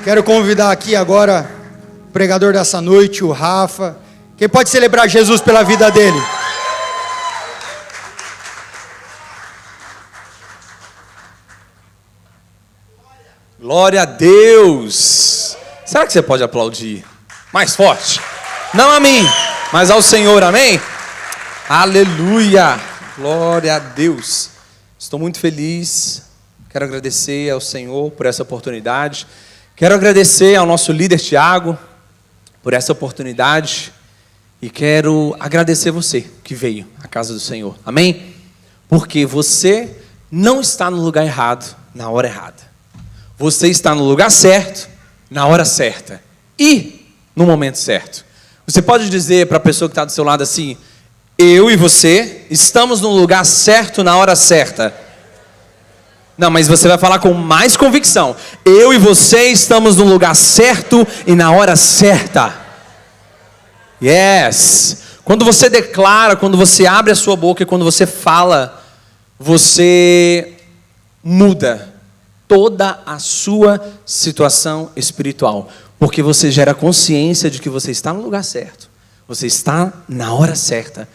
Quero convidar aqui agora o pregador dessa noite, o Rafa. Quem pode celebrar Jesus pela vida dele? Glória a Deus! Será que você pode aplaudir mais forte? Não a mim, mas ao Senhor, amém? Aleluia! Glória a Deus! Estou muito feliz, quero agradecer ao Senhor por essa oportunidade. Quero agradecer ao nosso líder Tiago por essa oportunidade. E quero agradecer você que veio à casa do Senhor, amém? Porque você não está no lugar errado, na hora errada. Você está no lugar certo, na hora certa e no momento certo. Você pode dizer para a pessoa que está do seu lado assim: eu e você estamos no lugar certo, na hora certa. Não, mas você vai falar com mais convicção: eu e você estamos no lugar certo e na hora certa. Yes! Quando você declara, quando você abre a sua boca e quando você fala, você muda toda a sua situação espiritual, porque você gera consciência de que você está no lugar certo, você está na hora certa.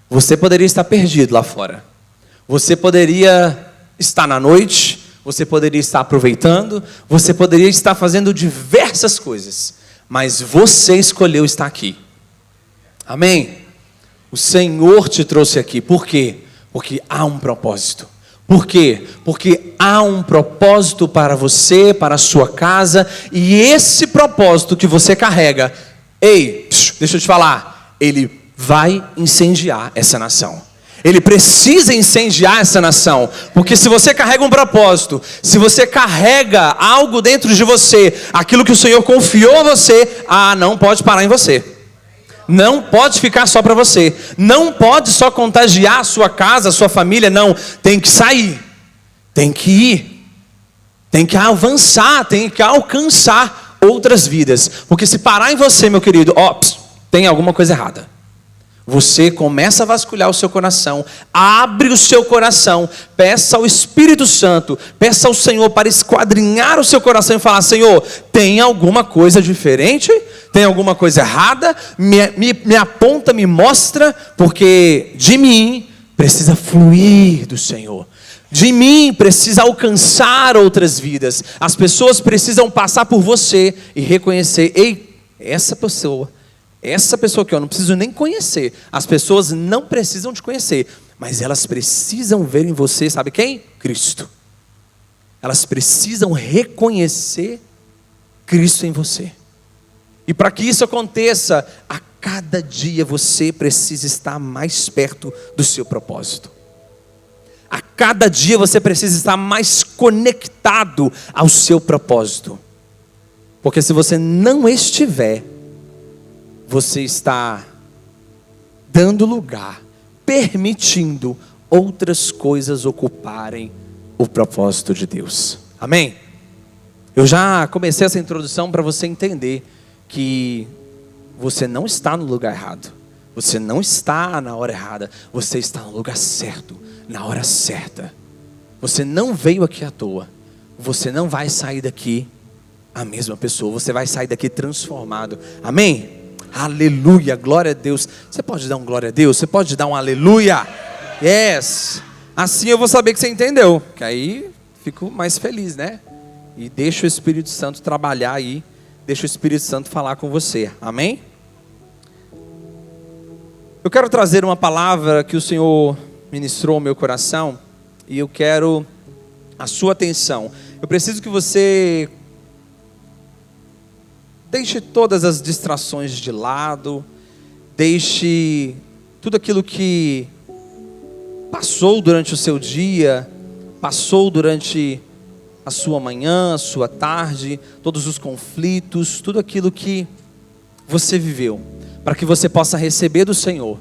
Você poderia estar perdido lá fora, você poderia estar na noite, você poderia estar aproveitando, você poderia estar fazendo diversas coisas, mas você escolheu estar aqui, amém? O Senhor te trouxe aqui, por quê? Porque há um propósito. Por quê? Porque há um propósito para você, para a sua casa, e esse propósito que você carrega, deixa eu te falar, ele vai incendiar essa nação. Ele precisa incendiar essa nação, porque se você carrega um propósito, se você carrega algo dentro de você, aquilo que o Senhor confiou a você, não pode parar em você. Não pode ficar só para você. Não pode só contagiar a sua casa, a sua família. Não, tem que sair. Tem que ir. Tem que avançar, tem que alcançar outras vidas. Porque se parar em você, meu querido, tem alguma coisa errada. Você começa a vasculhar o seu coração, abre o seu coração, peça ao Espírito Santo, peça ao Senhor para esquadrinhar o seu coração e falar: Senhor, tem alguma coisa diferente? Tem alguma coisa errada? Me aponta, me mostra, porque de mim precisa fluir do Senhor. De mim precisa alcançar outras vidas. As pessoas precisam passar por você e reconhecer: essa pessoa que eu não preciso nem conhecer. As pessoas não precisam te conhecer, mas elas precisam ver em você, sabe quem? Cristo. Elas precisam reconhecer Cristo em você. E para que isso aconteça, a cada dia você precisa estar mais perto do seu propósito. A cada dia você precisa estar mais conectado ao seu propósito. Porque se você não estiver, você está dando lugar, permitindo outras coisas ocuparem o propósito de Deus. Amém? Eu já comecei essa introdução para você entender que você não está no lugar errado. Você não está na hora errada. Você está no lugar certo, na hora certa. Você não veio aqui à toa. Você não vai sair daqui a mesma pessoa. Você vai sair daqui transformado. Amém? Aleluia, glória a Deus. Você pode dar um glória a Deus? Você pode dar um aleluia? Yes. Assim eu vou saber que você entendeu, que aí fico mais feliz, né? E deixa o Espírito Santo trabalhar aí. Deixa o Espírito Santo falar com você, amém? Eu quero trazer uma palavra que o Senhor ministrou ao meu coração, e eu quero a sua atenção. Eu preciso que você deixe todas as distrações de lado, deixe tudo aquilo que passou durante o seu dia, passou durante a sua manhã, a sua tarde, todos os conflitos, tudo aquilo que você viveu, para que você possa receber do Senhor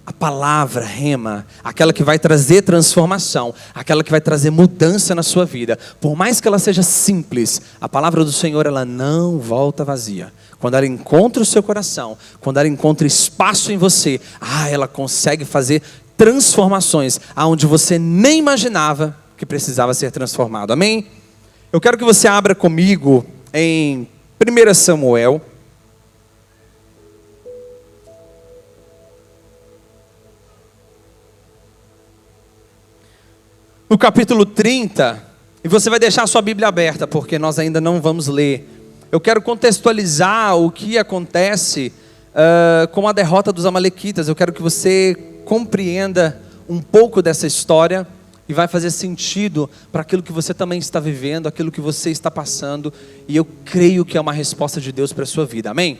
a palavra rema, aquela que vai trazer transformação, aquela que vai trazer mudança na sua vida. Por mais que ela seja simples, a palavra do Senhor, ela não volta vazia. Quando ela encontra o seu coração, quando ela encontra espaço em você, ela consegue fazer transformações aonde você nem imaginava que precisava ser transformado. Amém? Eu quero que você abra comigo em 1 Samuel. No capítulo 30, e você vai deixar a sua Bíblia aberta, porque nós ainda não vamos ler. Eu quero contextualizar o que acontece com a derrota dos amalequitas. Eu quero que você compreenda um pouco dessa história e vai fazer sentido para aquilo que você também está vivendo, aquilo que você está passando, e eu creio que é uma resposta de Deus para a sua vida. Amém?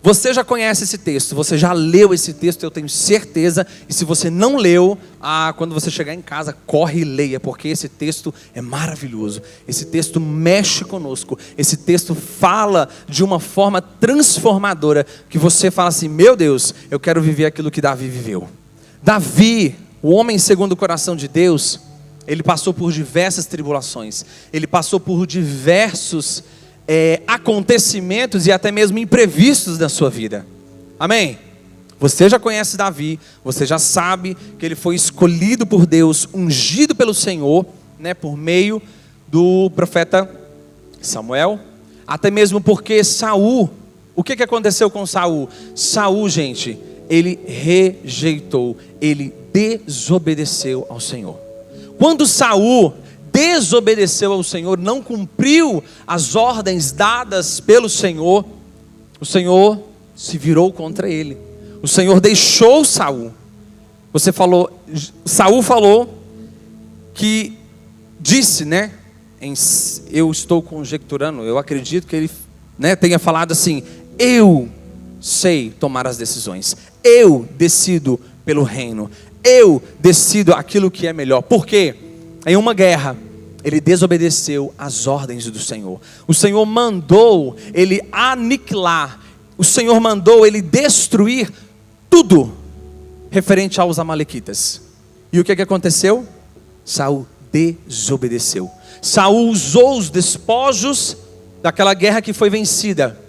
Você já conhece esse texto, você já leu esse texto, eu tenho certeza, e se você não leu, quando você chegar em casa, corre e leia, porque esse texto é maravilhoso, esse texto mexe conosco, esse texto fala de uma forma transformadora, que você fala assim, meu Deus, eu quero viver aquilo que Davi viveu. Davi, o homem segundo o coração de Deus, ele passou por diversas tribulações, ele passou por diversos acontecimentos e até mesmo imprevistos da sua vida. Amém? Você já conhece Davi, você já sabe que ele foi escolhido por Deus, ungido pelo Senhor, né, por meio do profeta Samuel, até mesmo porque Saul, o que aconteceu com Saul? Saul, gente, ele rejeitou, ele desobedeceu ao Senhor. Quando Saul desobedeceu ao Senhor, não cumpriu as ordens dadas pelo Senhor, o Senhor se virou contra ele. O Senhor deixou Saul. Saul falou que disse, né? Eu estou conjecturando, eu acredito que ele, né, tenha falado assim: eu sei tomar as decisões, eu decido pelo reino, eu decido aquilo que é melhor. Por quê? Em uma guerra, ele desobedeceu às ordens do Senhor. O Senhor mandou ele aniquilar, o Senhor mandou ele destruir tudo referente aos amalequitas. E o que aconteceu? Saul desobedeceu. Saul usou os despojos daquela guerra que foi vencida.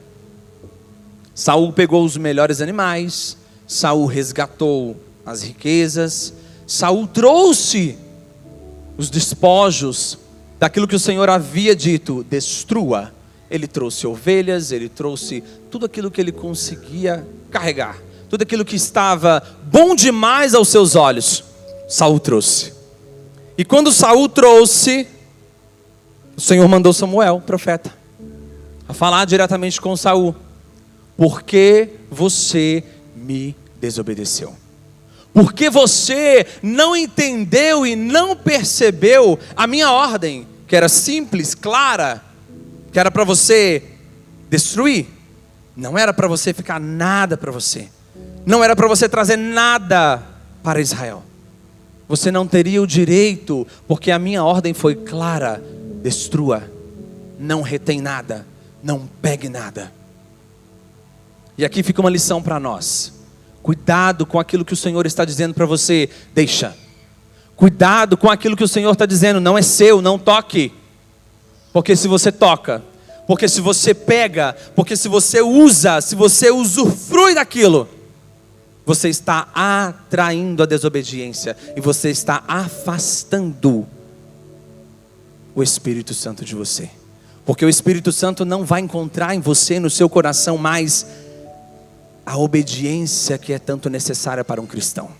Saul pegou os melhores animais, Saul resgatou as riquezas, Saul trouxe os despojos daquilo que o Senhor havia dito, destrua. Ele trouxe ovelhas, ele trouxe tudo aquilo que ele conseguia carregar, tudo aquilo que estava bom demais aos seus olhos, Saul trouxe. E quando Saul trouxe, o Senhor mandou Samuel, profeta, a falar diretamente com Saul: porque você me desobedeceu? Porque você não entendeu e não percebeu a minha ordem, que era simples, clara, que era para você destruir, não era para você ficar nada para você, não era para você trazer nada para Israel. Você não teria o direito, porque a minha ordem foi clara: destrua, não retém nada, não pegue nada. E aqui fica uma lição para nós. Cuidado com aquilo que o Senhor está dizendo para você, deixa. Cuidado com aquilo que o Senhor está dizendo, não é seu, não toque. Porque se você toca, porque se você pega, porque se você usa, se você usufrui daquilo, você está atraindo a desobediência e você está afastando o Espírito Santo de você. Porque o Espírito Santo não vai encontrar em você, no seu coração, mais a obediência que é tanto necessária para um cristão.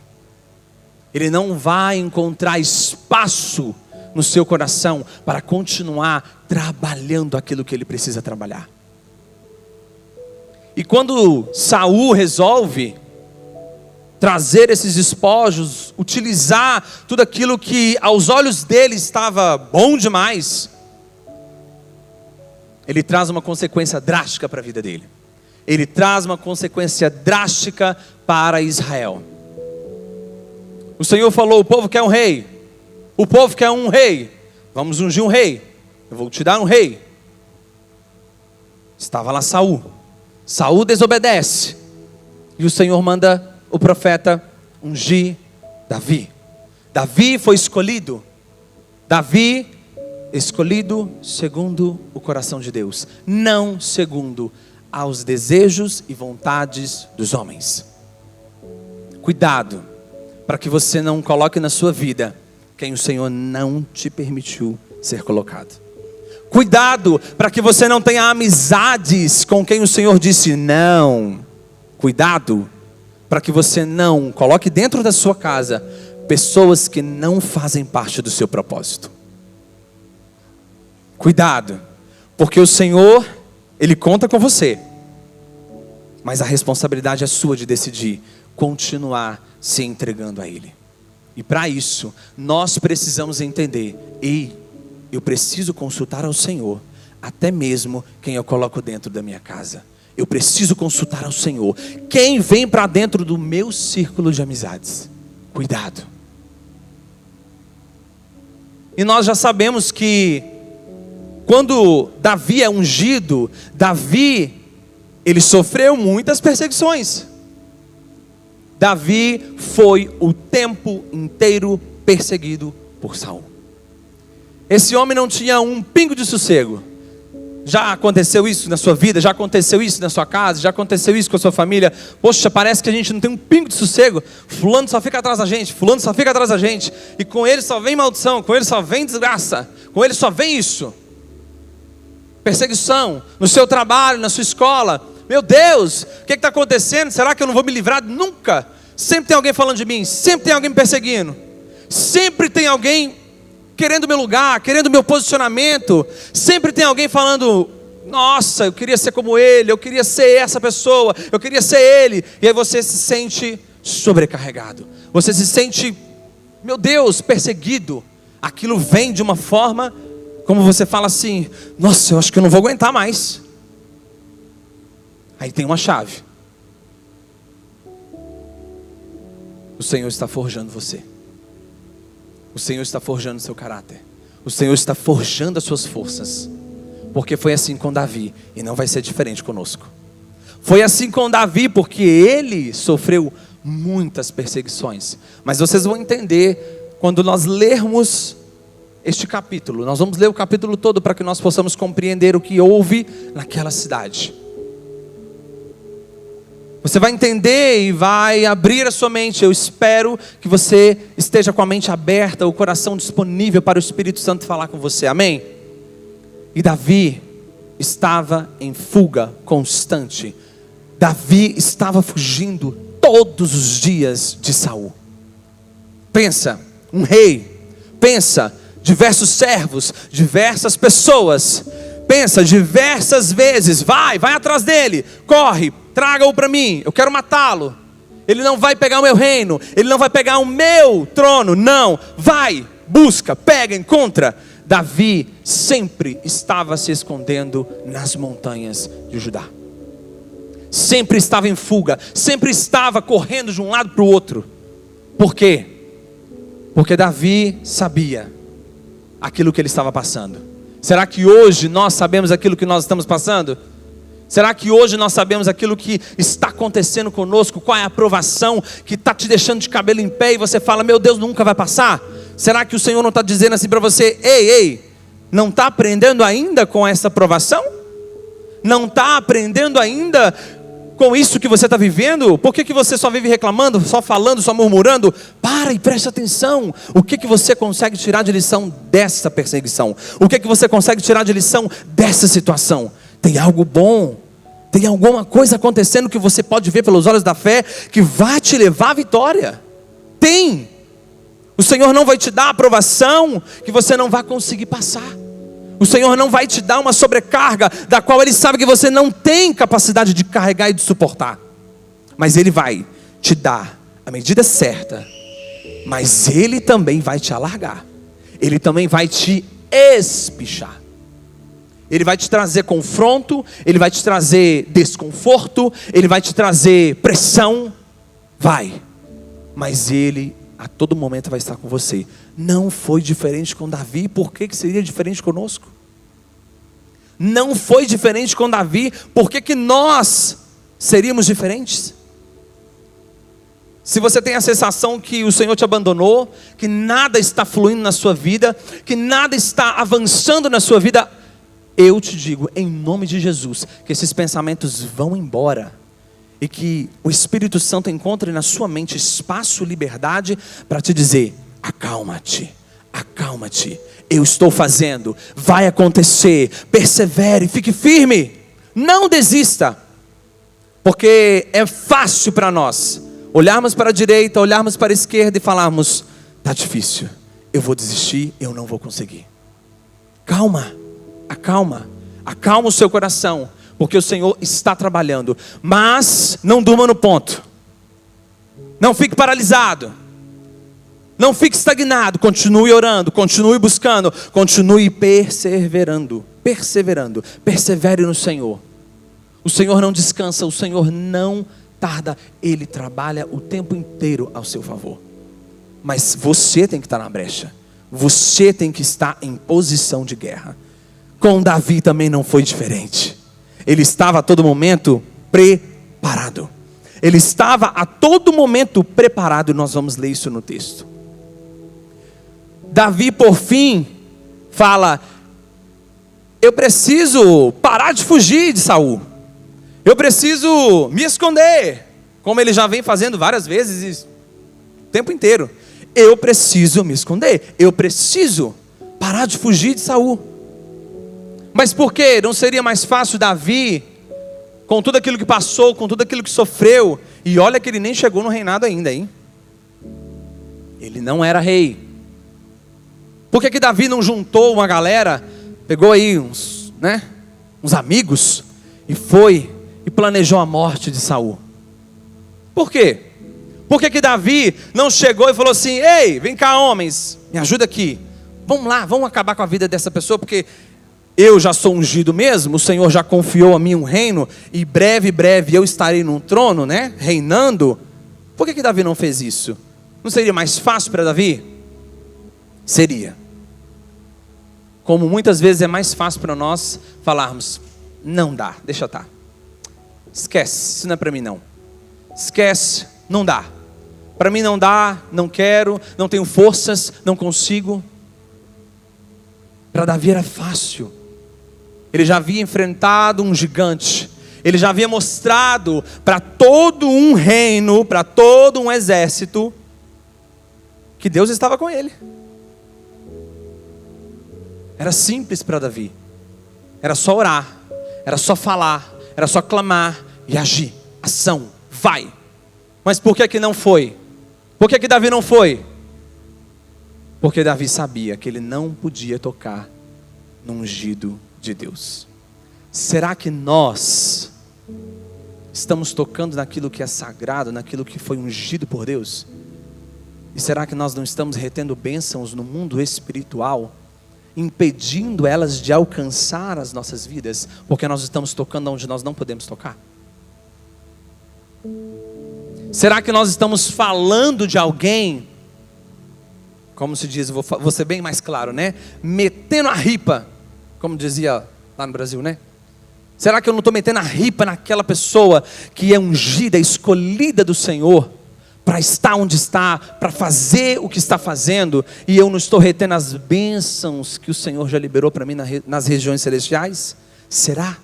Ele não vai encontrar espaço no seu coração para continuar trabalhando aquilo que ele precisa trabalhar. E quando Saul resolve trazer esses despojos, utilizar tudo aquilo que aos olhos dele estava bom demais, ele traz uma consequência drástica para a vida dele. Ele traz uma consequência drástica para Israel. O Senhor falou: o povo quer um rei, o povo quer um rei, vamos ungir um rei, eu vou te dar um rei. Estava lá Saul. Saul desobedece, e o Senhor manda o profeta ungir Davi. Davi foi escolhido. Davi escolhido segundo o coração de Deus, não segundo aos desejos e vontades dos homens. Cuidado para que você não coloque na sua vida quem o Senhor não te permitiu ser colocado. Cuidado para que você não tenha amizades com quem o Senhor disse não. Cuidado para que você não coloque dentro da sua casa pessoas que não fazem parte do seu propósito. Cuidado, porque o Senhor, Ele conta com você, mas a responsabilidade é sua de decidir continuar se entregando a Ele. E para isso, nós precisamos entender: ei, eu preciso consultar ao Senhor, até mesmo quem eu coloco dentro da minha casa. Eu preciso consultar ao Senhor quem vem para dentro do meu círculo de amizades. Cuidado. E nós já sabemos que quando Davi é ungido, Davi, ele sofreu muitas perseguições. Davi foi o tempo inteiro perseguido por Saul. Esse homem não tinha um pingo de sossego. Já aconteceu isso na sua vida? Já aconteceu isso na sua casa? Já aconteceu isso com a sua família? Poxa, parece que a gente não tem um pingo de sossego. Fulano só fica atrás da gente, fulano só fica atrás da gente. E com ele só vem maldição, com ele só vem desgraça, com ele só vem isso. Perseguição no seu trabalho, na sua escola. Meu Deus, o que está acontecendo? Será que eu não vou me livrar nunca? Sempre tem alguém falando de mim, sempre tem alguém me perseguindo. Sempre tem alguém querendo meu lugar, querendo meu posicionamento. Sempre tem alguém falando: nossa, eu queria ser como ele, eu queria ser essa pessoa, eu queria ser ele. E aí você se sente sobrecarregado. Você se sente, meu Deus, perseguido. Aquilo vem de uma forma como você fala assim: nossa, eu acho que eu não vou aguentar mais. Aí tem uma chave. O Senhor está forjando você. O Senhor está forjando o seu caráter. O Senhor está forjando as suas forças. Porque foi assim com Davi, e não vai ser diferente conosco. Foi assim com Davi, porque ele sofreu muitas perseguições. Mas vocês vão entender quando nós lermos este capítulo. Nós vamos ler o capítulo todo para que nós possamos compreender o que houve naquela cidade. Você vai entender e vai abrir a sua mente. Eu espero que você esteja com a mente aberta, o coração disponível para o Espírito Santo falar com você. Amém? E Davi estava em fuga constante. Davi estava fugindo todos os dias de Saul. Pensa, um rei. Pensa, diversos servos, diversas pessoas. Pensa, diversas vezes. Vai atrás dele. Corre. Traga-o para mim, eu quero matá-lo. Ele não vai pegar o meu reino, ele não vai pegar o meu trono. Não, vai, busca, pega, encontra. Davi sempre estava se escondendo nas montanhas de Judá. Sempre estava em fuga, sempre estava correndo de um lado para o outro. Por quê? Porque Davi sabia aquilo que ele estava passando. Será que hoje nós sabemos aquilo que nós estamos passando? Será que hoje nós sabemos aquilo que está acontecendo conosco? Qual é a aprovação que está te deixando de cabelo em pé e você fala: meu Deus, nunca vai passar? Será que o Senhor não está dizendo assim para você: ei, não está aprendendo ainda com essa aprovação? Não está aprendendo ainda com isso que você está vivendo? Por que você só vive reclamando, só falando, só murmurando? Para e preste atenção. O que você consegue tirar de lição dessa perseguição? O que você consegue tirar de lição dessa situação? Tem algo bom, tem alguma coisa acontecendo que você pode ver pelos olhos da fé, que vai te levar à vitória. Tem. O Senhor não vai te dar aprovação que você não vai conseguir passar. O Senhor não vai te dar uma sobrecarga da qual Ele sabe que você não tem capacidade de carregar e de suportar. Mas Ele vai te dar a medida certa. Mas Ele também vai te alargar. Ele também vai te espichar. Ele vai te trazer confronto, Ele vai te trazer desconforto, Ele vai te trazer pressão. Vai. Mas Ele a todo momento vai estar com você. Não foi diferente com Davi. Por que seria diferente conosco? Não foi diferente com Davi. Por que nós seríamos diferentes? Se você tem a sensação que o Senhor te abandonou, que nada está fluindo na sua vida, que nada está avançando na sua vida, eu te digo, em nome de Jesus, que esses pensamentos vão embora. E que o Espírito Santo encontre na sua mente espaço e liberdade para te dizer: acalma-te, acalma-te, eu estou fazendo, vai acontecer, persevere, fique firme, não desista, porque é fácil para nós olharmos para a direita, olharmos para a esquerda e falarmos: está difícil, eu vou desistir, eu não vou conseguir. Calma, acalma o seu coração, porque o Senhor está trabalhando, mas não durma no ponto, não fique paralisado, não fique estagnado, continue orando, continue buscando, continue perseverando, persevere no Senhor. O Senhor não descansa, o Senhor não tarda, Ele trabalha o tempo inteiro ao seu favor. Mas você tem que estar na brecha, você tem que estar em posição de guerra. Com Davi também não foi diferente. Ele estava a todo momento preparado. Ele estava a todo momento preparado, e nós vamos ler isso no texto. Davi, por fim, fala: eu preciso parar de fugir de Saul. Eu preciso me esconder, como ele já vem fazendo várias vezes, o tempo inteiro. Eu preciso me esconder, eu preciso parar de fugir de Saul. Mas por quê? Não seria mais fácil Davi, com tudo aquilo que passou, com tudo aquilo que sofreu, e olha que ele nem chegou no reinado ainda, hein? Ele não era rei. Por que Davi não juntou uma galera, pegou aí uns amigos, e foi e planejou a morte de Saul? Por quê? Por que Davi não chegou e falou assim: ei, vem cá homens, me ajuda aqui, vamos lá, vamos acabar com a vida dessa pessoa, porque eu já sou ungido mesmo, o Senhor já confiou a mim um reino, e breve eu estarei num trono, reinando. Por que Davi não fez isso? Não seria mais fácil para Davi? Seria. Como muitas vezes é mais fácil para nós falarmos: não dá, deixa estar, esquece, isso não é para mim não, esquece, não dá, para mim não dá, não quero, não tenho forças, não consigo. Para Davi era fácil, ele já havia enfrentado um gigante, ele já havia mostrado para todo um reino, para todo um exército, que Deus estava com ele. Era simples para Davi, era só orar, era só falar, era só clamar e agir, ação, vai. Mas por que não foi? Por que Davi não foi? Porque Davi sabia que ele não podia tocar no ungido de Deus. Será que nós estamos tocando naquilo que é sagrado, naquilo que foi ungido por Deus? E será que nós não estamos retendo bênçãos no mundo espiritual, impedindo elas de alcançar as nossas vidas, porque nós estamos tocando onde nós não podemos tocar? Será que nós estamos falando de alguém, como se diz, vou ser bem mais claro, metendo a ripa, como dizia lá no Brasil, Será que eu não estou metendo a ripa naquela pessoa que é ungida, escolhida do Senhor, para estar onde está, para fazer o que está fazendo, e eu não estou retendo as bênçãos que o Senhor já liberou para mim nas regiões celestiais? Será?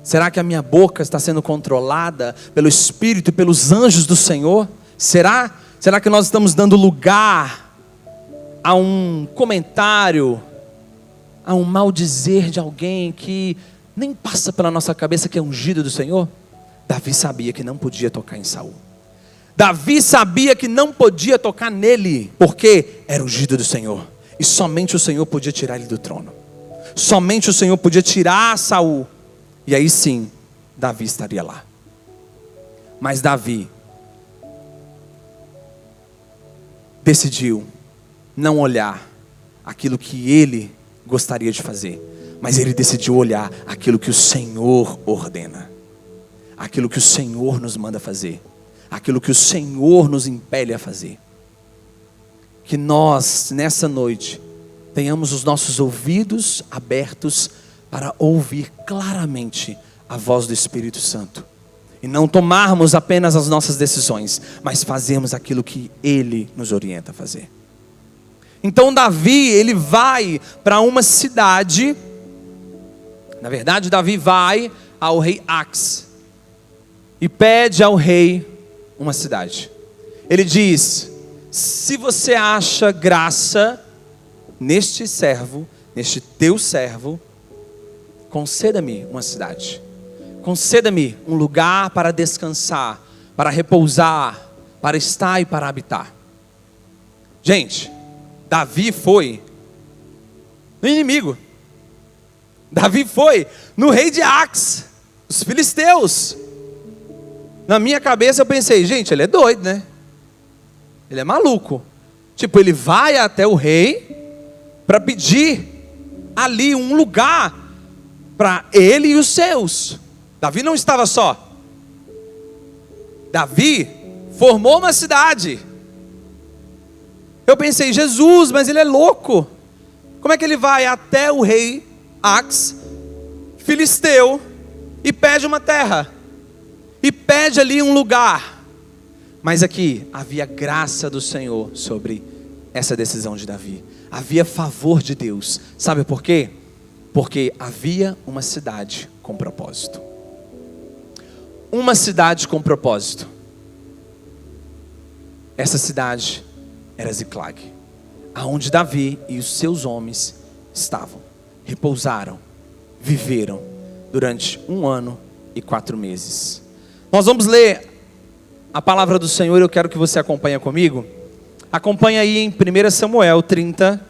Será que a minha boca está sendo controlada pelo Espírito e pelos anjos do Senhor? Será? Será que nós estamos dando lugar a um comentário, a um maldizer de alguém que nem passa pela nossa cabeça que é ungido do Senhor? Davi sabia que não podia tocar em Saul. Davi sabia que não podia tocar nele, porque era ungido do Senhor, e somente o Senhor podia tirar ele do trono. Somente o Senhor podia tirar Saul, e aí sim, Davi estaria lá. Mas Davi decidiu não olhar aquilo que ele gostaria de fazer, mas ele decidiu olhar aquilo que o Senhor ordena, aquilo que o Senhor nos manda fazer, aquilo que o Senhor nos impele a fazer. Que nós, nessa noite, tenhamos os nossos ouvidos abertos para ouvir claramente a voz do Espírito Santo, e não tomarmos apenas as nossas decisões, mas fazermos aquilo que Ele nos orienta a fazer. Então Davi, ele vai para uma cidade. Na verdade, Davi vai ao rei Ax e pede ao rei uma cidade. Ele diz: se você acha graça neste servo, neste teu servo, conceda-me uma cidade. Conceda-me um lugar para descansar, para repousar, para estar e para habitar. Gente, Davi foi no inimigo. Davi foi no rei de Ax, os filisteus. Na minha cabeça eu pensei, gente, ele é doido, né? Ele é maluco. Tipo, ele vai até o rei para pedir ali um lugar para ele e os seus. Davi não estava só. Davi formou uma cidade. Eu pensei, Jesus, mas ele é louco. Como é que ele vai até o rei Ax, filisteu, e pede uma terra? E pede ali um lugar. Mas aqui havia graça do Senhor sobre essa decisão de Davi. Havia favor de Deus. Sabe por quê? Porque havia uma cidade com propósito. Uma cidade com propósito. Essa cidade era Ziclag, aonde Davi e os seus homens estavam, repousaram, viveram durante 1 ano e 4 meses. Nós vamos ler a palavra do Senhor. Eu quero que você acompanhe comigo. Acompanha aí em 1 Samuel 30,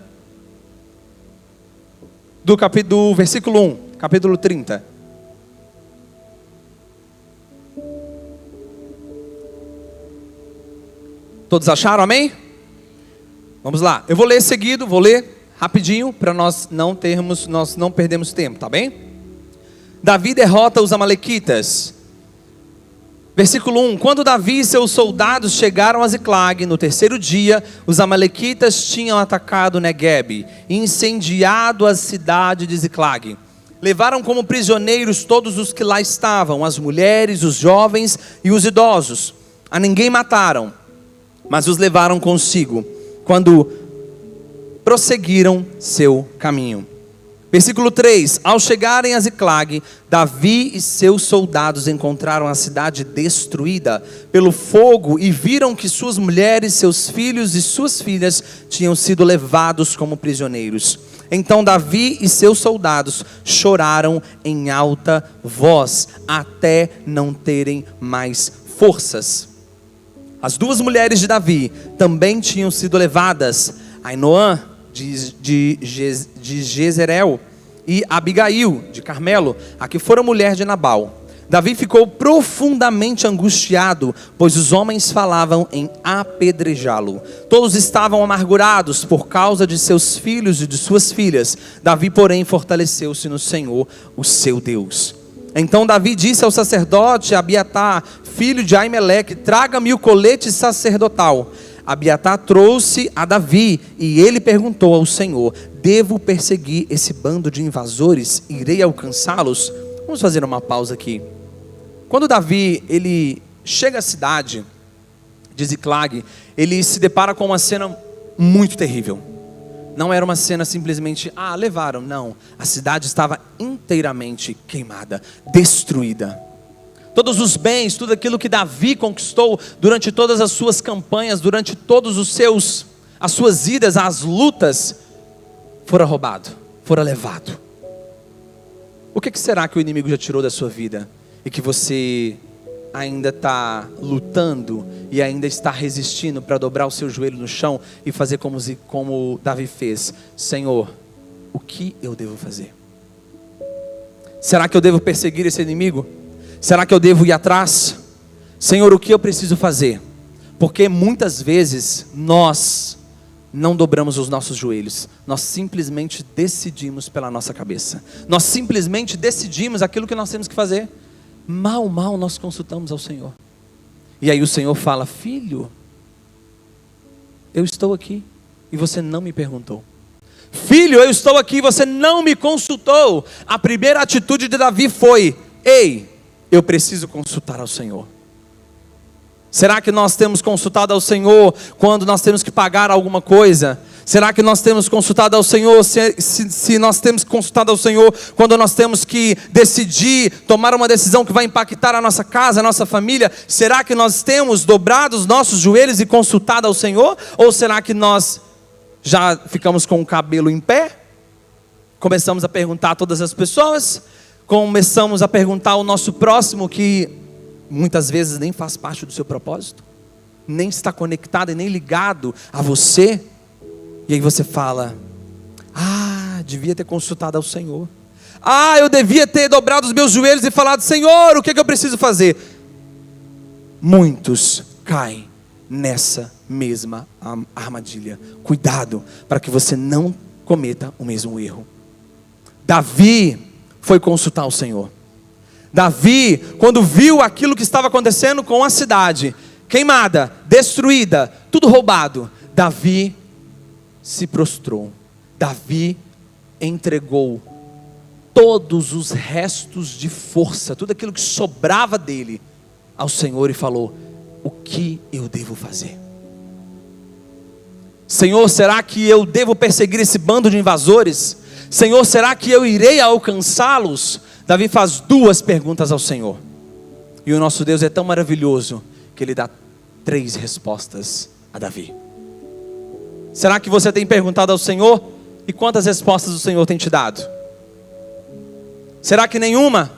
do versículo 1, capítulo 30. Todos acharam, amém? Vamos lá, eu vou ler seguido, vou ler rapidinho, para nós não perdermos tempo, tá bem? Davi derrota os amalequitas. Versículo 1, quando Davi e seus soldados chegaram a Ziclag, no 3º dia, os amalequitas tinham atacado Neguebe e incendiado a cidade de Ziclag. Levaram como prisioneiros todos os que lá estavam, as mulheres, os jovens e os idosos. A ninguém mataram, mas os levaram consigo, quando prosseguiram seu caminho. Versículo 3, ao chegarem a Ziclag, Davi e seus soldados encontraram a cidade destruída pelo fogo e viram que suas mulheres, seus filhos e suas filhas tinham sido levados como prisioneiros. Então Davi e seus soldados choraram em alta voz, até não terem mais forças. As 2 mulheres de Davi também tinham sido levadas, Ainoã de Jezreel e Abigail de Carmelo, a que fora mulher de Nabal. Davi ficou profundamente angustiado, pois os homens falavam em apedrejá-lo. Todos estavam amargurados por causa de seus filhos e de suas filhas. Davi, porém, fortaleceu-se no Senhor, o seu Deus. Então Davi disse ao sacerdote Abiatar, filho de Aimeleque, traga-me o colete sacerdotal. Abiatar trouxe a Davi e ele perguntou ao Senhor, devo perseguir esse bando de invasores? Irei alcançá-los? Vamos fazer uma pausa aqui. Quando Davi ele chega à cidade de Ziclag, ele se depara com uma cena muito terrível. Não era uma cena simplesmente, levaram. Não, a cidade estava inteiramente queimada, destruída. Todos os bens, tudo aquilo que Davi conquistou durante todas as suas campanhas, durante todos as suas idas, as lutas, fora roubado, fora levado. O que será que o inimigo já tirou da sua vida e que você ainda está lutando e ainda está resistindo para dobrar o seu joelho no chão e fazer como Davi fez? Senhor, o que eu devo fazer? Será que eu devo perseguir esse inimigo? Será que eu devo ir atrás? Senhor, o que eu preciso fazer? Porque muitas vezes nós não dobramos os nossos joelhos. Nós simplesmente decidimos pela nossa cabeça. Nós simplesmente decidimos aquilo que nós temos que fazer. Mal nós consultamos ao Senhor. E aí o Senhor fala, filho, eu estou aqui e você não me perguntou. Filho, eu estou aqui e você não me consultou. A primeira atitude de Davi foi, ei, eu preciso consultar ao Senhor. Será que nós temos consultado ao Senhor quando nós temos que pagar alguma coisa? Será que nós temos consultado ao Senhor, se nós temos consultado ao Senhor quando nós temos que decidir, tomar uma decisão que vai impactar a nossa casa, a nossa família? Será que nós temos dobrado os nossos joelhos e consultado ao Senhor? Ou será que nós Já ficamos com o cabelo em pé, começamos a perguntar a todas as pessoas, começamos a perguntar ao nosso próximo, que muitas vezes nem faz parte do seu propósito, nem está conectado e nem ligado a você. E aí você fala: devia ter consultado ao Senhor. Eu devia ter dobrado os meus joelhos e falado: Senhor, o que eu preciso fazer? Muitos caem nessa mesma armadilha. Cuidado para que você não cometa o mesmo erro. Davi foi consultar o Senhor. Davi, quando viu aquilo que estava acontecendo com a cidade, queimada, destruída, tudo roubado, Davi se prostrou. Davi entregou todos os restos de força, tudo aquilo que sobrava dele, ao Senhor, e falou: o que eu devo fazer? Senhor, será que eu devo perseguir esse bando de invasores? Senhor, será que eu irei alcançá-los? Davi faz 2 perguntas ao Senhor. E o nosso Deus é tão maravilhoso que Ele dá 3 respostas a Davi. Será que você tem perguntado ao Senhor? E quantas respostas o Senhor tem te dado? Será que nenhuma?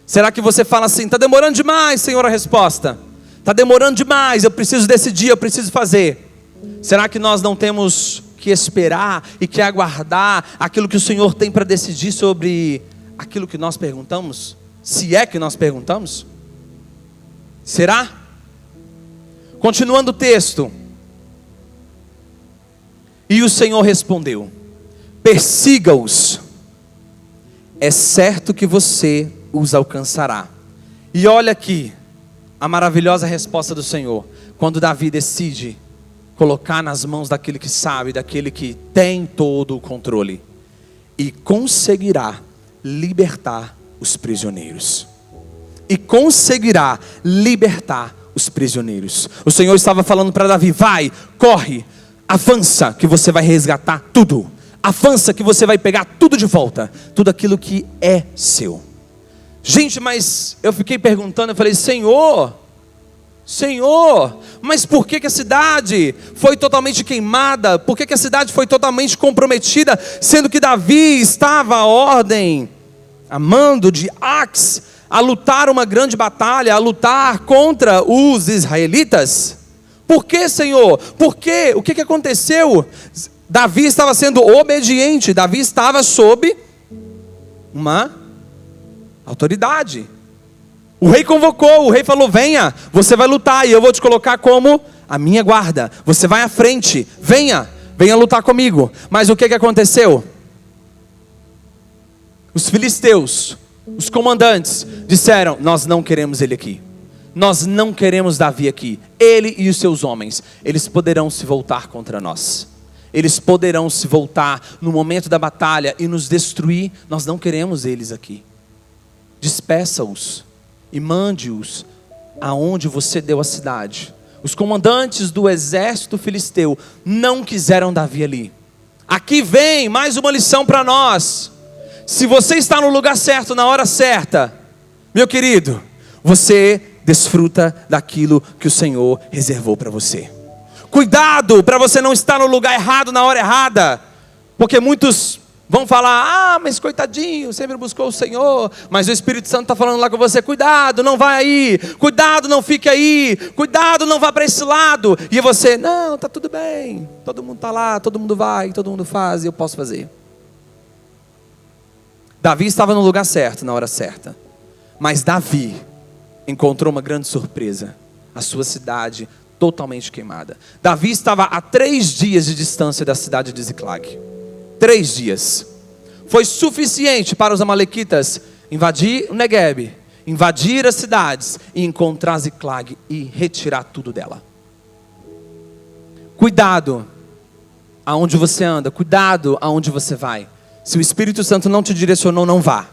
Será que você fala assim: está demorando demais, Senhor, a resposta? Está demorando demais, eu preciso decidir, eu preciso fazer. Será que nós não temos que esperar e que aguardar aquilo que o Senhor tem para decidir sobre aquilo que nós perguntamos? Se é que nós perguntamos? Será? Continuando o texto. E o Senhor respondeu: persiga-os, é certo que você os alcançará. E olha aqui a maravilhosa resposta do Senhor, quando Davi decide colocar nas mãos daquele que sabe, daquele que tem todo o controle: e conseguirá libertar os prisioneiros. E conseguirá libertar os prisioneiros. O Senhor estava falando para Davi: vai, corre, avança, que você vai resgatar tudo. Avança, que você vai pegar tudo de volta, tudo aquilo que é seu. Gente, mas eu fiquei perguntando, eu falei: Senhor, mas por que a cidade foi totalmente queimada? Por que a cidade foi totalmente comprometida, sendo que Davi estava a ordem, a mando de Ax, a lutar uma grande batalha, a lutar contra os israelitas? Por que, Senhor? Por quê? O que aconteceu? Davi estava sendo obediente, Davi estava sob uma autoridade. O rei convocou, o rei falou: venha, você vai lutar e eu vou te colocar como a minha guarda. Você vai à frente, venha lutar comigo. Mas o que aconteceu? Os filisteus, os comandantes, disseram: nós não queremos ele aqui. Nós não queremos Davi aqui. Ele e os seus homens, eles poderão se voltar contra nós. Eles poderão se voltar no momento da batalha e nos destruir. Nós não queremos eles aqui. Despeça-os e mande-os aonde você deu a cidade. Os comandantes do exército filisteu não quiseram Davi ali. Aqui vem mais uma lição para nós. Se você está no lugar certo, na hora certa, meu querido, você desfruta daquilo que o Senhor reservou para você. Cuidado para você não estar no lugar errado na hora errada, porque muitos vão falar: mas coitadinho, sempre buscou o Senhor, mas o Espírito Santo está falando lá com você: cuidado, não vai aí, cuidado, não fique aí, cuidado, não vá para esse lado. E você: não, está tudo bem, todo mundo está lá, todo mundo vai, todo mundo faz, eu posso fazer. Davi estava no lugar certo, na hora certa, mas Davi encontrou uma grande surpresa: a sua cidade totalmente queimada. Davi estava a 3 dias de distância da cidade de Ziclag. 3 dias. Foi suficiente para os amalequitas invadir o Negueb, invadir as cidades e encontrar Ziclag e retirar tudo dela. Cuidado aonde você anda, cuidado aonde você vai. Se o Espírito Santo não te direcionou, não vá.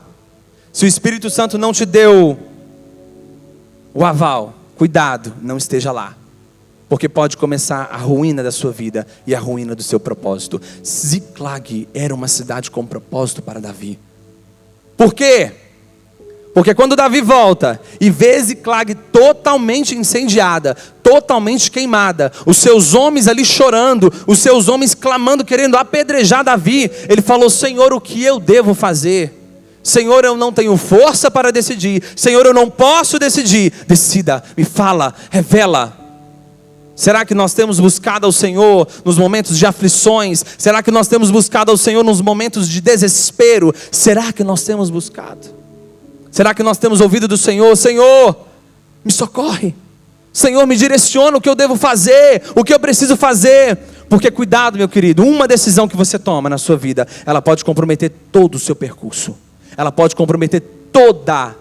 Se o Espírito Santo não te deu o aval, cuidado, não esteja lá. Porque pode começar a ruína da sua vida e a ruína do seu propósito. Ziclag era uma cidade com propósito para Davi. Por quê? Porque quando Davi volta e vê Ziclag totalmente incendiada, totalmente queimada, os seus homens ali chorando, os seus homens clamando, querendo apedrejar Davi, ele falou: Senhor, o que eu devo fazer? Senhor, eu não tenho força para decidir. Senhor, eu não posso decidir. Decida, me fala, revela. Será que nós temos buscado ao Senhor nos momentos de aflições? Será que nós temos buscado ao Senhor nos momentos de desespero? Será que nós temos buscado? Será que nós temos ouvido do Senhor? Senhor, me socorre. Senhor, me direciona o que eu devo fazer, o que eu preciso fazer. Porque cuidado, meu querido, uma decisão que você toma na sua vida, ela pode comprometer todo o seu percurso. Ela pode comprometer toda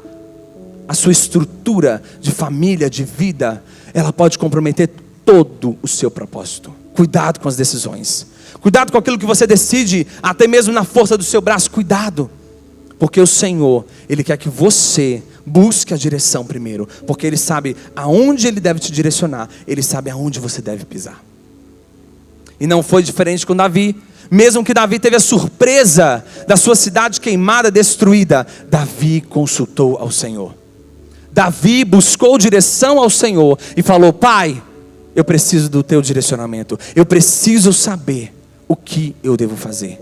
a sua estrutura de família, de vida. Ela pode comprometer todo o seu propósito. Cuidado com as decisões. Cuidado com aquilo que você decide, até mesmo na força do seu braço. Cuidado. Porque o Senhor, Ele quer que você busque a direção primeiro. Porque Ele sabe aonde Ele deve te direcionar. Ele sabe aonde você deve pisar. E não foi diferente com Davi. Mesmo que Davi teve a surpresa da sua cidade queimada, destruída, Davi consultou ao Senhor. Davi buscou direção ao Senhor e falou: Pai, eu preciso do teu direcionamento. Eu preciso saber o que eu devo fazer.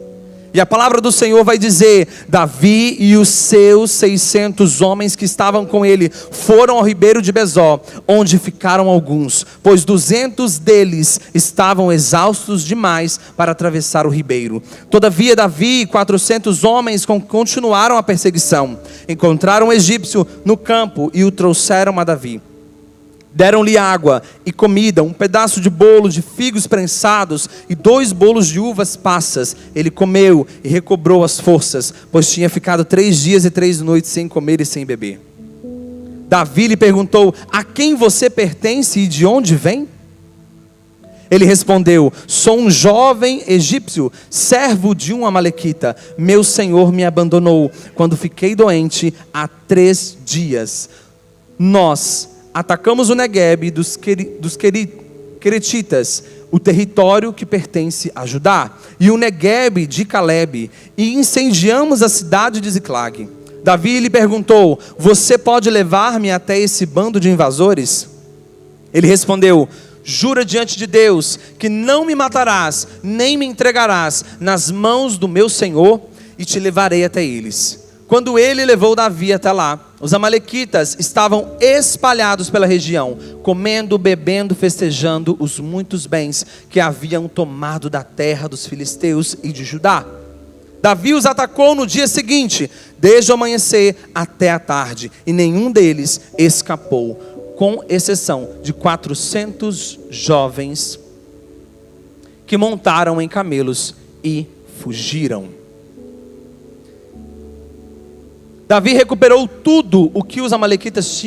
E a palavra do Senhor vai dizer: Davi e os seus 600 homens que estavam com ele foram ao ribeiro de Besor, onde ficaram alguns, pois 200 deles estavam exaustos demais para atravessar o ribeiro. Todavia Davi e 400 homens continuaram a perseguição. Encontraram um egípcio no campo e o trouxeram a Davi. Deram-lhe água e comida, um pedaço de bolo de figos prensados e 2 bolos de uvas passas. Ele comeu e recobrou as forças, pois tinha ficado 3 dias e 3 noites sem comer e sem beber. Davi lhe perguntou: a quem você pertence e de onde vem? Ele respondeu: sou um jovem egípcio, servo de um amalequita. Meu senhor me abandonou quando fiquei doente há 3 dias. Nós atacamos o Neguebe dos Queretitas, o território que pertence a Judá, e o Neguebe de Calebe, e incendiamos a cidade de Ziclag. Davi lhe perguntou: você pode levar-me até esse bando de invasores? Ele respondeu: jura diante de Deus que não me matarás, nem me entregarás nas mãos do meu senhor, e te levarei até eles. Quando ele levou Davi até lá, os amalequitas estavam espalhados pela região, comendo, bebendo, festejando os muitos bens que haviam tomado da terra dos filisteus e de Judá. Davi os atacou no dia seguinte, desde o amanhecer até a tarde, e nenhum deles escapou, com exceção de 400 jovens que montaram em camelos e fugiram. Davi recuperou tudo o que os amalequitas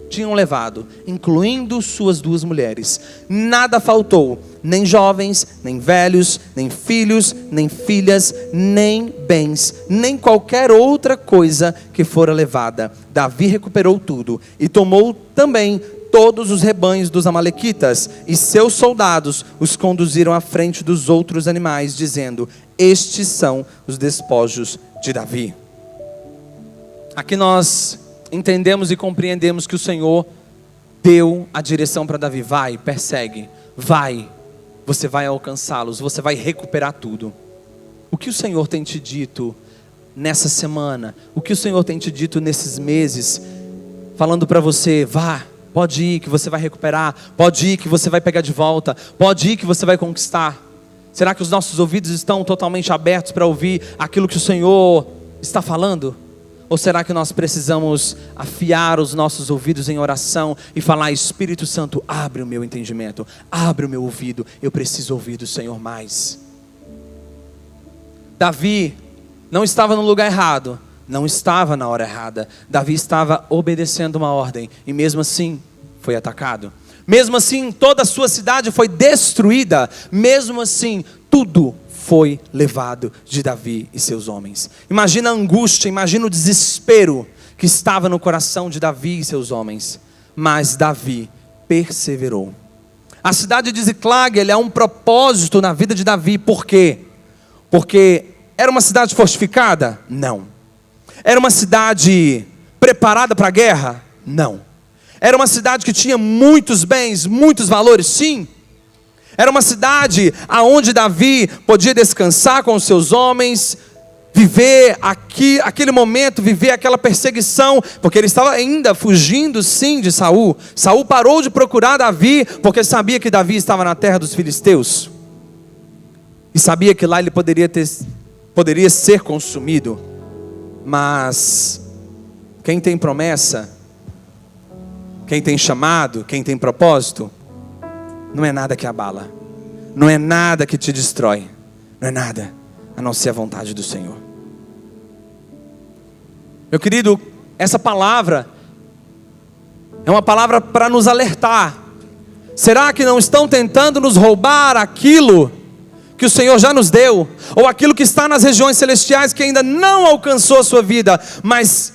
tinham levado, incluindo suas 2 mulheres. Nada faltou, nem jovens, nem velhos, nem filhos, nem filhas, nem bens, nem qualquer outra coisa que fora levada. Davi recuperou tudo e tomou também todos os rebanhos dos amalequitas, e seus soldados os conduziram à frente dos outros animais, dizendo: estes são os despojos de Davi. Aqui nós entendemos e compreendemos que o Senhor deu a direção para Davi: vai, persegue, vai, você vai alcançá-los, você vai recuperar tudo. O que o Senhor tem te dito nessa semana? O que o Senhor tem te dito nesses meses? Falando para você: vá, pode ir que você vai recuperar, pode ir que você vai pegar de volta, pode ir que você vai conquistar. Será que os nossos ouvidos estão totalmente abertos para ouvir aquilo que o Senhor está falando? Ou será que nós precisamos afiar os nossos ouvidos em oração e falar: Espírito Santo, abre o meu entendimento, abre o meu ouvido, eu preciso ouvir do Senhor mais. Davi não estava no lugar errado, não estava na hora errada. Davi estava obedecendo uma ordem e mesmo assim foi atacado. Mesmo assim toda a sua cidade foi destruída. Mesmo assim tudo foi levado de Davi e seus homens. Imagina a angústia, imagina o desespero que estava no coração de Davi e seus homens. Mas Davi perseverou. A cidade de Ziclag é um propósito na vida de Davi. Por quê? Porque era uma cidade fortificada? Não. Era uma cidade preparada para a guerra? Não. Era uma cidade que tinha muitos bens, muitos valores? Sim. Era uma cidade aonde Davi podia descansar com os seus homens, viver aquele momento, viver aquela perseguição, porque ele estava ainda fugindo sim de Saul. Saul parou de procurar Davi, porque sabia que Davi estava na terra dos filisteus, e sabia que lá ele poderia ser consumido. Mas quem tem promessa, quem tem chamado, quem tem propósito, não é nada que abala, não é nada que te destrói, não é nada a não ser a vontade do Senhor. Meu querido, essa palavra é uma palavra para nos alertar. Será que não estão tentando nos roubar aquilo que o Senhor já nos deu? Ou aquilo que está nas regiões celestiais que ainda não alcançou a sua vida, mas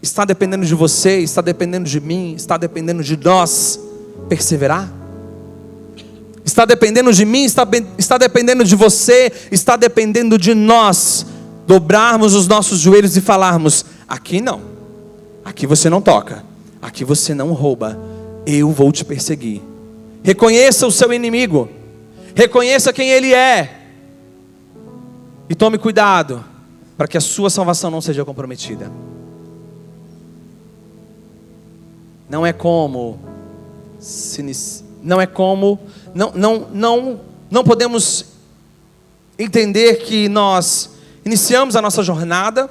está dependendo de você, está dependendo de mim, está dependendo de nós perseverar? Está dependendo de mim, está dependendo de você, está dependendo de nós dobrarmos os nossos joelhos e falarmos: aqui não, aqui você não toca, aqui você não rouba, eu vou te perseguir. Reconheça o seu inimigo, reconheça quem ele é, e tome cuidado para que a sua salvação não seja comprometida. Não podemos entender que nós iniciamos a nossa jornada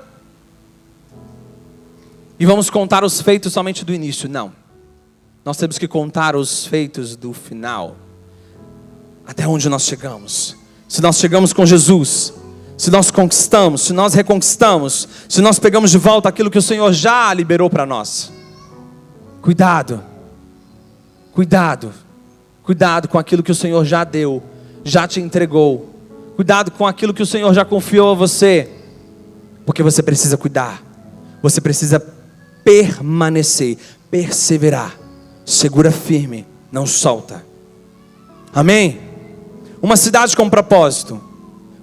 e vamos contar os feitos somente do início. Não, nós temos que contar os feitos do final, até onde nós chegamos. Se nós chegamos com Jesus, se nós conquistamos, se nós reconquistamos, se nós pegamos de volta aquilo que o Senhor já liberou para nós. Cuidado, cuidado, cuidado com aquilo que o Senhor já deu, já te entregou. Cuidado com aquilo que o Senhor já confiou a você, porque você precisa cuidar, você precisa permanecer, perseverar. Segura firme, não solta. Amém? Uma cidade com propósito.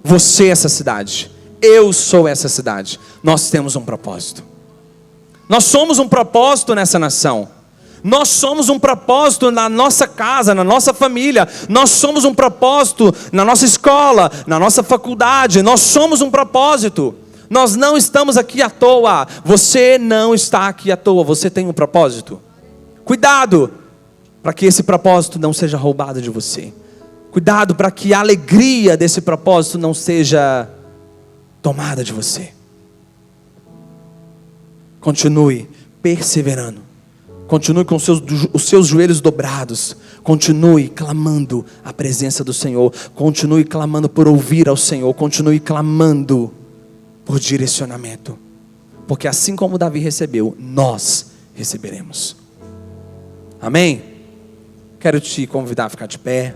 Você é essa cidade, eu sou essa cidade. Nós temos um propósito. Nós somos um propósito nessa nação. Nós somos um propósito na nossa casa, na nossa família. Nós somos um propósito na nossa escola, na nossa faculdade. Nós somos um propósito. Nós não estamos aqui à toa. Você não está aqui à toa. Você tem um propósito. Cuidado para que esse propósito não seja roubado de você. Cuidado para que a alegria desse propósito não seja tomada de você. Continue perseverando. Continue com os seus joelhos dobrados. Continue clamando a presença do Senhor. Continue clamando por ouvir ao Senhor. Continue clamando por direcionamento. Porque assim como Davi recebeu, nós receberemos. Amém? Quero te convidar a ficar de pé.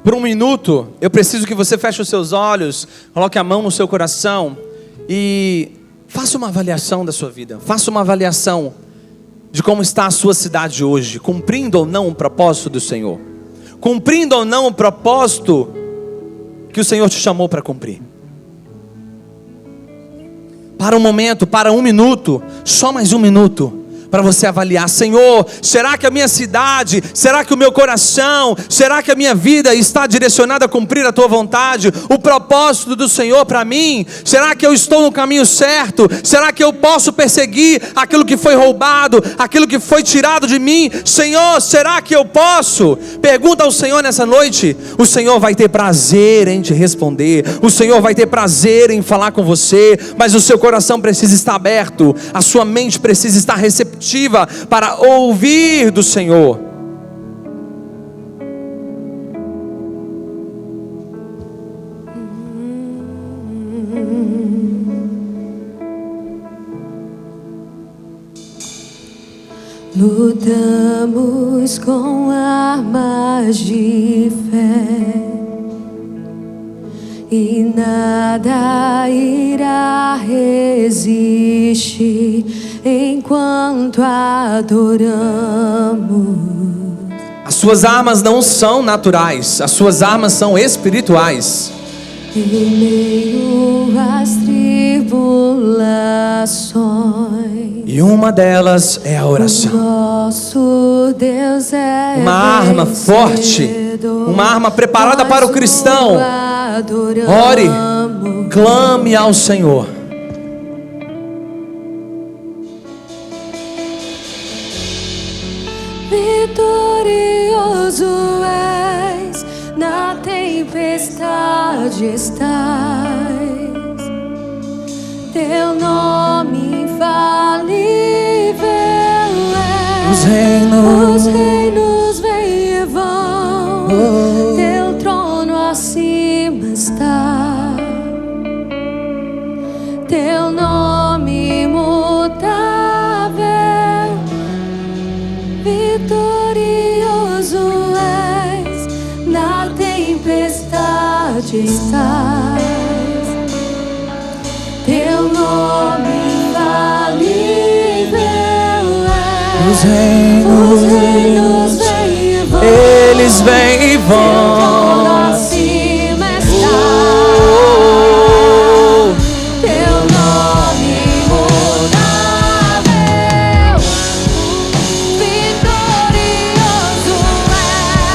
Por um minuto, eu preciso que você feche os seus olhos, coloque a mão no seu coração e faça uma avaliação da sua vida. Faça uma avaliação de como está a sua cidade hoje, cumprindo ou não o propósito do Senhor, cumprindo ou não o propósito que o Senhor te chamou para cumprir. Para um momento, para um minuto, só mais um minuto, para você avaliar: Senhor, será que a minha cidade, será que o meu coração, será que a minha vida está direcionada a cumprir a tua vontade, o propósito do Senhor para mim? Será que eu estou no caminho certo? Será que eu posso perseguir aquilo que foi roubado, aquilo que foi tirado de mim? Senhor, será que eu posso? Pergunta ao Senhor nessa noite. O Senhor vai ter prazer em te responder, o Senhor vai ter prazer em falar com você, mas o seu coração precisa estar aberto, a sua mente precisa estar receptiva para ouvir do Senhor. Lutamos com armas de fé e nada irá resistir enquanto adoramos. As suas armas não são naturais, as suas armas são espirituais. Em meio às tribulações, E uma delas é a oração. nosso Deus é Uma arma forte, uma arma preparada para o cristão. Ore, clame ao Senhor. Vitorioso és, na tempestade estás. Teu nome infalível é. Os reinos vêm e vão. Teu trono acima está. Teu nome imutável. Vitorioso és, na tempestade estás. Teu nome infalível é. Os reinos vêm e vão. Eles vêm e vão. Acima está. Teu nome imutável. Vitorioso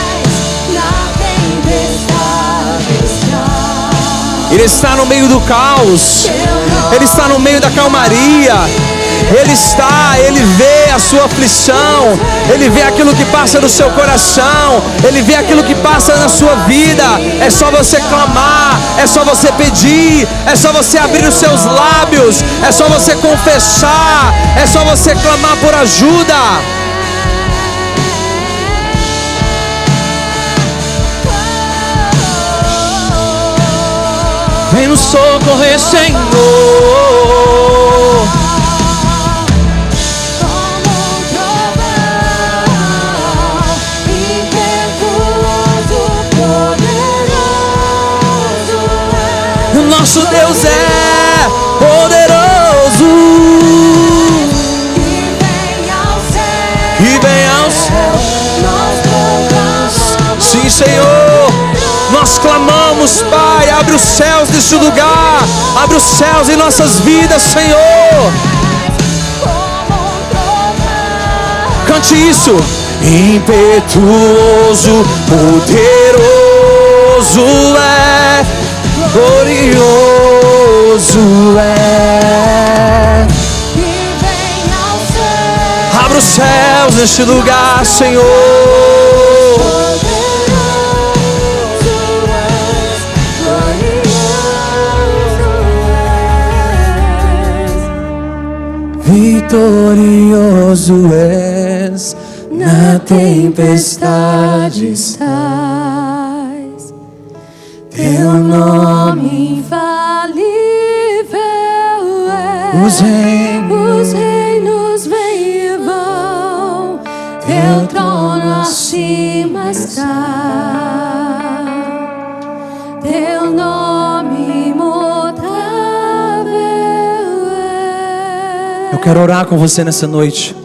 és, na tempestade estás. Ele está no meio do caos. Ele está no meio da calmaria. Ele vê a sua aflição. Ele vê aquilo que passa no seu coração. Ele vê aquilo que passa na sua vida. É só você clamar. É só você pedir. É só você abrir os seus lábios. É só você confessar. É só você clamar por ajuda. Vem nos socorrer, Senhor. Nosso Deus é poderoso e vem ao céu. Sim, Senhor, nós clamamos, Pai, abre os céus neste lugar, abre os céus em nossas vidas, Senhor. Cante isso. Impetuoso, poderoso é, glorioso é. Abra os céus neste lugar, Senhor. Vitorioso és, na tempestade estás. Teu nome infalível é. Os reinos vêm e vão. Teu trono acima está. Teu nome imutável é. Eu quero orar com você nessa noite.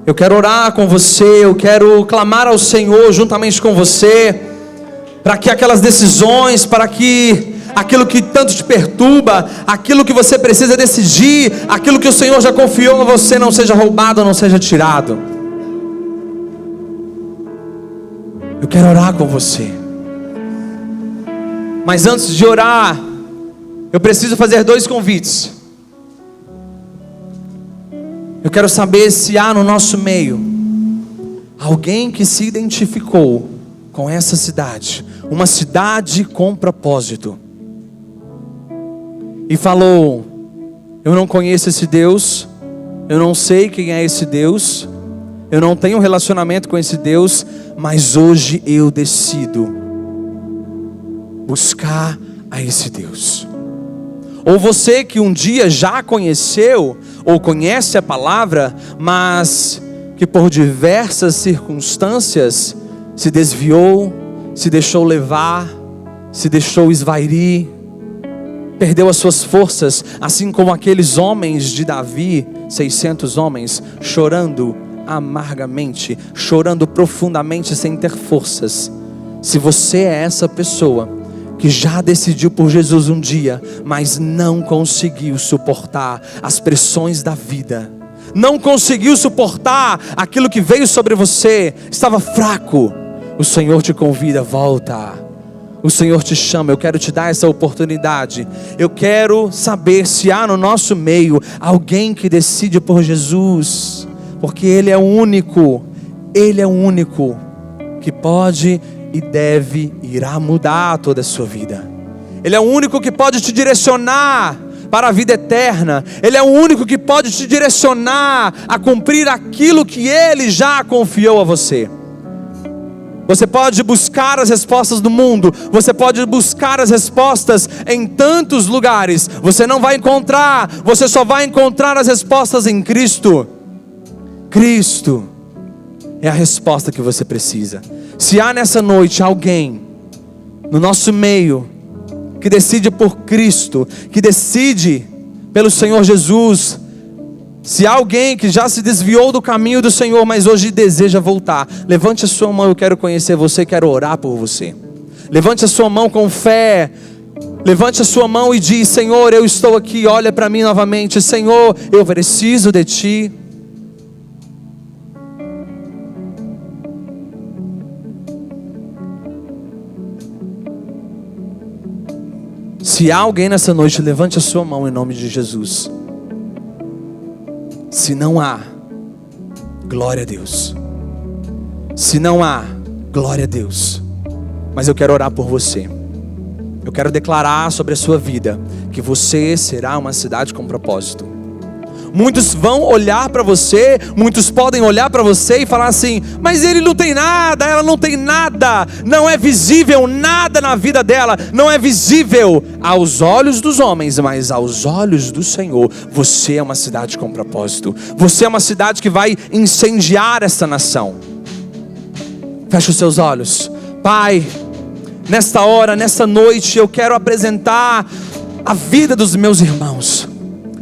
Eu quero orar com você. Eu quero clamar ao Senhor juntamente com você, para que aquelas decisões, para que aquilo que tanto te perturba, aquilo que você precisa decidir, aquilo que o Senhor já confiou a você não seja roubado, não seja tirado. Eu quero orar com você. Mas antes de orar, eu preciso fazer 2 convites. Eu quero saber se há no nosso meio alguém que se identificou com essa cidade, uma cidade com propósito, e falou: eu não conheço esse Deus, eu não sei quem é esse Deus, eu não tenho relacionamento com esse Deus, mas hoje eu decido buscar a esse Deus. Ou você que um dia já conheceu ou conhece a palavra, mas que por diversas circunstâncias se desviou, se deixou levar se deixou esvairir, perdeu as suas forças, assim como aqueles homens de Davi, 600 homens, chorando amargamente, chorando profundamente sem ter forças. Se você é essa pessoa que já decidiu por Jesus um dia, mas não conseguiu suportar as pressões da vida, não conseguiu suportar aquilo que veio sobre você, estava fraco, o Senhor te convida, volta. O Senhor te chama, eu quero te dar essa oportunidade. Eu quero saber se há no nosso meio alguém que decide por Jesus, porque Ele é o único que pode e deve, irá mudar toda a sua vida. Ele é o único que pode te direcionar para a vida eterna. Ele é o único que pode te direcionar a cumprir aquilo que Ele já confiou a você. Você pode buscar as respostas do mundo, você pode buscar as respostas em tantos lugares, você não vai encontrar, você só vai encontrar as respostas em Cristo. Cristo é a resposta que você precisa. Se há nessa noite alguém no nosso meio que decide por Cristo, que decide pelo Senhor Jesus, se há alguém que já se desviou do caminho do Senhor, mas hoje deseja voltar, levante a sua mão, eu quero conhecer você, quero orar por você. Levante a sua mão com fé, levante a sua mão e diz: Senhor, eu estou aqui, olha para mim novamente. Senhor, eu preciso de Ti. Se há alguém nessa noite, levante a sua mão em nome de Jesus. Se não há, glória a Deus. Se não há, glória a Deus. Mas eu quero orar por você. Eu quero declarar sobre a sua vida que você será uma cidade com propósito. Muitos vão olhar para você, muitos podem olhar para você e falar assim: mas ele não tem nada, ela não tem nada, não é visível nada na vida dela, não é visível aos olhos dos homens, mas aos olhos do Senhor, você é uma cidade com propósito, você é uma cidade que vai incendiar essa nação. Feche os seus olhos. Pai, nesta hora, nesta noite, eu quero apresentar a vida dos meus irmãos.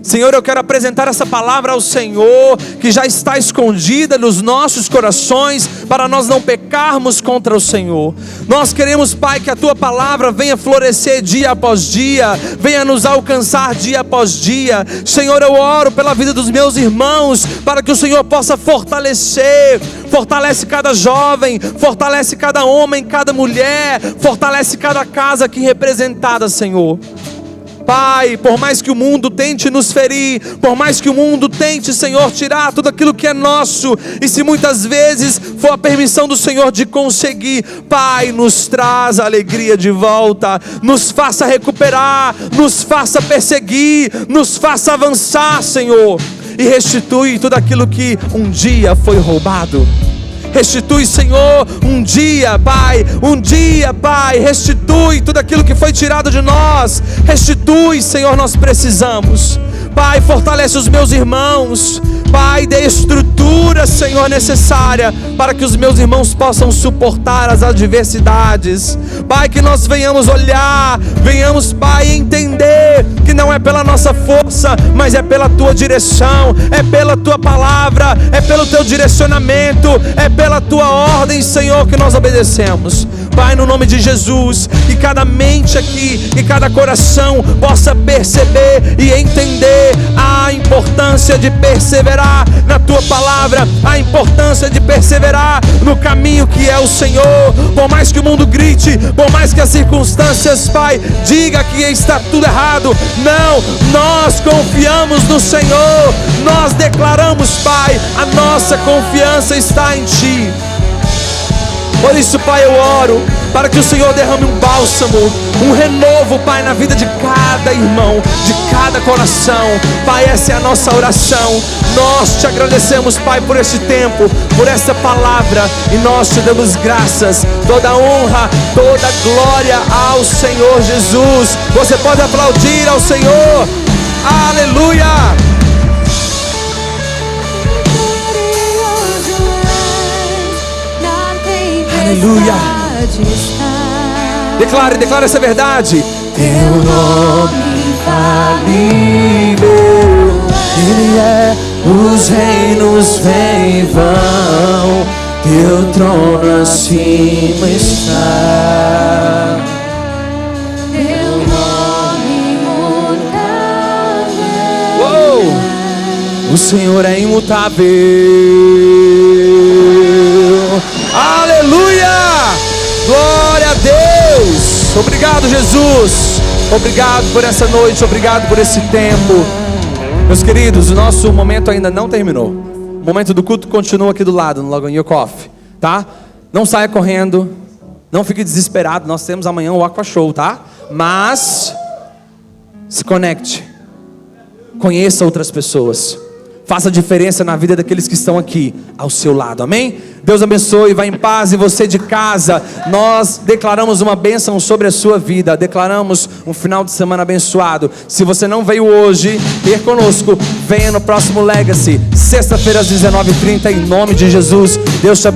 Senhor, eu quero apresentar essa palavra ao Senhor, que já está escondida nos nossos corações, para nós não pecarmos contra o Senhor. Nós queremos, Pai, que a Tua palavra venha florescer dia após dia, venha nos alcançar dia após dia. Senhor, eu oro pela vida dos meus irmãos, para que o Senhor possa fortalecer. Fortalece cada jovem, fortalece cada homem, cada mulher, fortalece cada casa aqui representada, Senhor. Pai, por mais que o mundo tente nos ferir, por mais que o mundo tente, Senhor, tirar tudo aquilo que é nosso, e se muitas vezes for a permissão do Senhor de conseguir, Pai, nos traz a alegria de volta, nos faça recuperar, nos faça perseguir, nos faça avançar, Senhor, e restitui tudo aquilo que um dia foi roubado. Restitui, Senhor, um dia, Pai, restitui tudo aquilo que foi tirado de nós. Restitui, Senhor, nós precisamos. Pai, fortalece os meus irmãos. Pai, dê estrutura, Senhor, necessária para que os meus irmãos possam suportar as adversidades. Pai, que nós venhamos olhar, venhamos, Pai, entender que não é pela nossa força, mas é pela Tua direção, é pela Tua palavra, é pelo Teu direcionamento, é pela Tua ordem, Senhor, que nós obedecemos. Pai, no nome de Jesus, que cada mente aqui, que cada coração possa perceber e entender a importância de perseverar na Tua palavra, a importância de perseverar no caminho que é o Senhor. Por mais que o mundo grite, por mais que as circunstâncias, Pai, diga que está tudo errado, não, nós confiamos no Senhor, nós declaramos, Pai, a nossa confiança está em Ti. Por isso, Pai, eu oro para que o Senhor derrame um bálsamo, um renovo, Pai, na vida de cada irmão, de cada coração. Pai, essa é a nossa oração. Nós Te agradecemos, Pai, por este tempo, por essa palavra, e nós Te damos graças, toda honra, toda glória ao Senhor Jesus. Você pode aplaudir ao Senhor. Aleluia! Aleluia. Declare essa verdade. Teu nome infalível, Ele é. Os reinos vêm e vão, Teu trono acima está. Teu nome imutável. O Senhor é imutável. Aleluia! Glória a Deus! Obrigado, Jesus. Obrigado por essa noite, obrigado por esse tempo. Meus queridos, o nosso momento ainda não terminou. O momento do culto continua aqui do lado, no Lagoinha Coffee, tá? Não saia correndo, não fique desesperado. Nós temos amanhã o Aqua Show, tá? Mas se conecte, conheça outras pessoas, faça diferença na vida daqueles que estão aqui ao seu lado, amém? Deus abençoe, vá em paz. E você de casa, nós declaramos uma bênção sobre a sua vida, declaramos um final de semana abençoado. Se você não veio hoje ter conosco, venha no próximo Legacy, sexta-feira às 19h30, em nome de Jesus. Deus te abençoe.